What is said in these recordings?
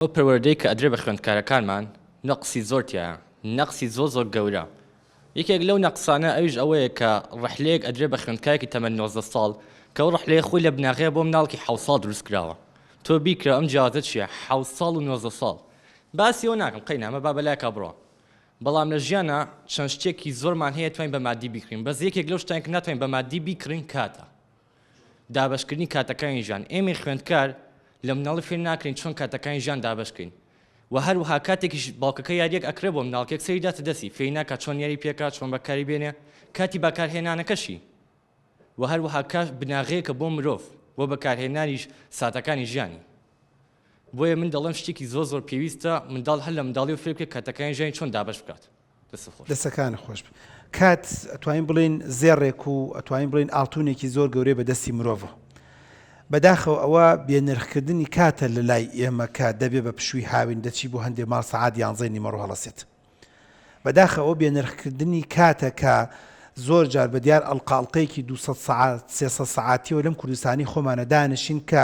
ئەو پەروەردەی کە ئەدرێ بە خوێندکارەکانمان نەقسی زۆر تایە، نەقسی زۆر گەورە. یەکێک لەو نەقسانە ئەویش ئەوەیە کە ڕەحلەیەک ئەدرێ بە خوێندکارێکی تەمەن 19 ساڵ کە ئەو ڕەحلەیە خۆی لە بناغەیە بۆ مناڵێکی 7 ساڵ دروست کراوە. تۆ بیکرە ئەم جیازە چییە؟ 7 ساڵ و 19 ساڵ. باسی ئەوە ناکەم قەینە ئەمە با بەلایەکە بڕۆ. بەڵام لە ژیانە چەند شتێکی زۆرمان هەیە توانین بە مادی بیکڕین، بەس یەکێک لەو شتانێک کە ناتوانین بە مادی بیکڕین کاتە. دابەشکردنی کاتەکانی ژیان. ئێمەی خوێندکار لە مناڵی فێر ناکرین چۆن کاتەکانی ژیان دابەشکرین. و هەروەها کاتێکیش باوکەکە یاریەک ئەکرێ بۆ مناڵکێک سەری داتە دەستی فێری ناکات چۆن یاری پێکات چۆن بەکاری بێنێ کاتی بەکارهێنانەکەشی و هەروەها کات بناغەیەکە بۆ مرۆڤ بۆ بەکارهێنانیش ساتەکانی ژیانی. بۆیە من دەڵێم شتێکی زۆر پێویستە منداڵ هەر لە منداڵی و فێر بکرێت کاتەکانی ژیانی چۆن دابەش بکات. دەستەکان خۆش کات ئەتوانین بڵین زێڕێک و ئەتوانین بڵین ئاڵتونێکی زۆر گەورەی بەدەستی مرۆڤە. بەداخەوە ئەوە بێنرخکردنی کاتە لە لای ئێمە کە دەبێ بە پشووی هاوین دەچی بۆ هەندێک ماڵ سەعات 11 نیمەڕۆ هەڵەسێت. بەداخەوە بێنرخکردنی کاتە کە زۆر جار بە دیار ئەڵقاڵقەیەکی 200 سەعات 300 سەعاتیەوە لەم کوردستانی خۆمانە دانشین کە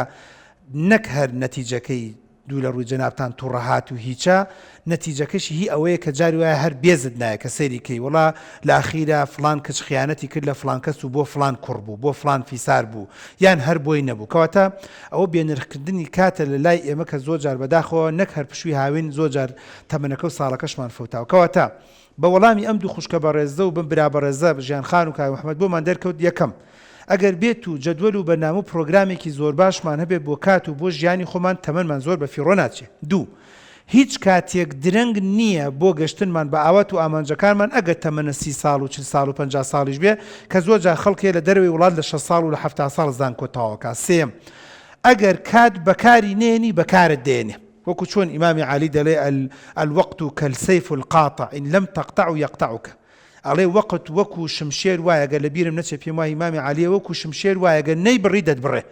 نەک هەر نەتیجەکەی دوو لە ڕووی جەنابتان تووڕەهات و هیچە نەتیجەکەشی هی ئەوەیە کە جاری وایە هەر بێزت نایە کە سەیریکەی وڵا لە ئاخیرا فلان کەس خیانەتی کرد لە فلان کەس و بۆ فلان کوڕ بوو بۆ فلان فیسار بوو یان هەر بۆی نەبوو. کەواتە ئەوە بێنرخکردنی کاتە لە لای ئێمە کە زۆر جار بەداخەوە نەک هەر پشووی هاوین زۆر جار تەمەنەکە و ساڵەکەشمان فەوتاوە. کەواتە بە وەڵامی ئەم دوو خوشکە بەڕێزە و بم برا بەڕێزە ژیان خان و کاک محەممەد بۆمان دەرکەوت یەکەم ئەگەر بێت و جەدوەل و بەرنامە و پرۆگرامێکی زۆر باشمان هەبێت بۆ کات و بۆ ژیانی خۆمان تەمەنمان زۆر بە فیڕۆ ناچێت. دوو هیچ کاتێک درەنگ نییە بۆ گەشتنمان بە ئاوات و ئامانجەکانمان ئەگەر تەمەنە 30 ساڵ و 40 ساڵ و 50 ساڵیش بێ کە زۆر جار خەڵکێ لە دەروی وڵات لە 6 ساڵ و لە 70 ساڵ زان کۆتاوەکە. سێم ئەگەر کات بەکاری نێنی بەکارت دێنێ وەکو چۆن ئیمامی عالی دەڵێ الوەقت کەلسەیف القاطع إن لم تقطع يقطعك. ئەڵێ وەقت وەکو شمشێر وایە گە لە بیرم نەچێت پێم وای ئیمامی عالیە وەکو شمشێر وایە گە نەی بڕی دەتبڕێ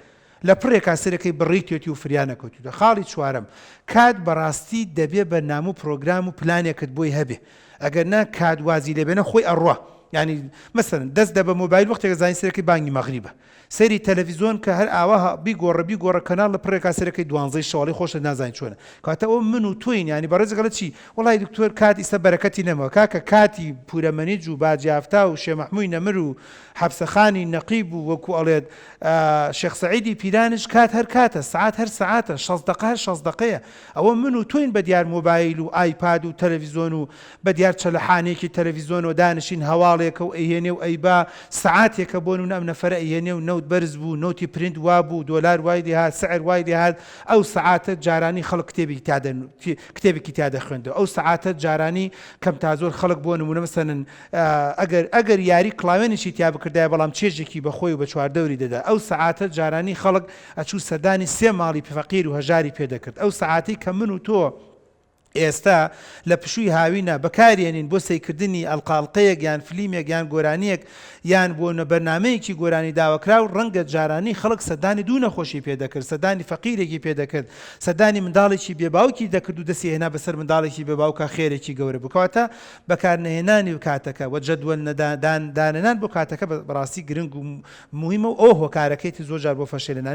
لە پڕێکا سەرەکەی بڕیتێتی و فریانەکەوتوتە. خاڵی چوارەم کات بەڕاستی دەبێ بەرنامە و پرۆگرام و پلانێکت بۆی هەبێ ئەگەر نا کات وازی لێبێنە خۆی ئەڕوا ینی مەسەرن دەست دە بە مۆبایل وەختێکە زانی سەرەکەی بانگی مەغریبە سەری تەلەڤیزۆن کە هەر ئاوا بیگۆڕە کەناڵ لە پڕێکا سەرەکەی 12 شەواڵی خۆشە نازانین چۆنە. کاتە ئەو من و توین ینی بەڕێزەکە لە چی وڵای دکتۆر کات ئیستا بەرەکەتی نەمەوە کاکە کاتی پورەمەنیج و باجیافتا و شێ مەحمووی نەمر و حەبسەخانی نەقیب و وەکو ئەڵێت شێخ سەعیدی پیرانش کات هەر کاتە سعات هەر سعاتە 6 دقە هەر 6 دقەیە. ئەوە من و توین بە دیار مۆبایل و ئایپاد و تەلەڤیزۆن و بە دیار چەلەحانێکی تەلەڤیزۆن و دانشین هەواڵێکە و ئەیهێنێ و ئەیبا سعاتێکە بۆ نمونە ئەم نەفەرە ئەیهێنێ و نەوت بەرز بوو نۆتی پرینت وابوو دۆلار وای دەهات سعر وای دەهات ئەو سعاتە جارانی خەڵک کتێبێکی تا دەخوێندەوە ئەو سعاتە جارانی کەم تا زۆر خەڵک بۆ نمونە مەسەلەن ئەگەر یاری کڵاوێنێکی تیا بکردایە بەڵام چێژێکی بەخۆی و بە چواردەوری دەدا ئەو سعاتە جارانی خەڵک ئەچوو سەردانی 3 ماڵی فەقیر و هەژاری پێدەکرد. ئەو سعاتی کە من و تۆ ئێستا لە پشووی هاوینە بەکارێنین بۆ سەیکردنی ئەلقاڵقەیەک یان فلیمێک یان گۆرانیەک یان بۆ بەرنامەیەکی گۆرانی داوەکرا و ڕەنگە جارانی خەڵک سەردانی دوو نەخۆشی پێدەکرد سەردانی فەقیرێکی پێدەکرد سەردانی منداڵێکی بێباوکی دەکرد و دەستی هێنا بەسەر منداڵێکی بێباوکە خێرێکی گەورە بکاتە بەکارنەهێنانی و کاتەکە و جەدوەل دانەنان بۆ کاتەکە بەڕاستی گرنگ و مهمە و ئەو هۆکارەکەیتی زۆر جار بۆ فەشێلێنانی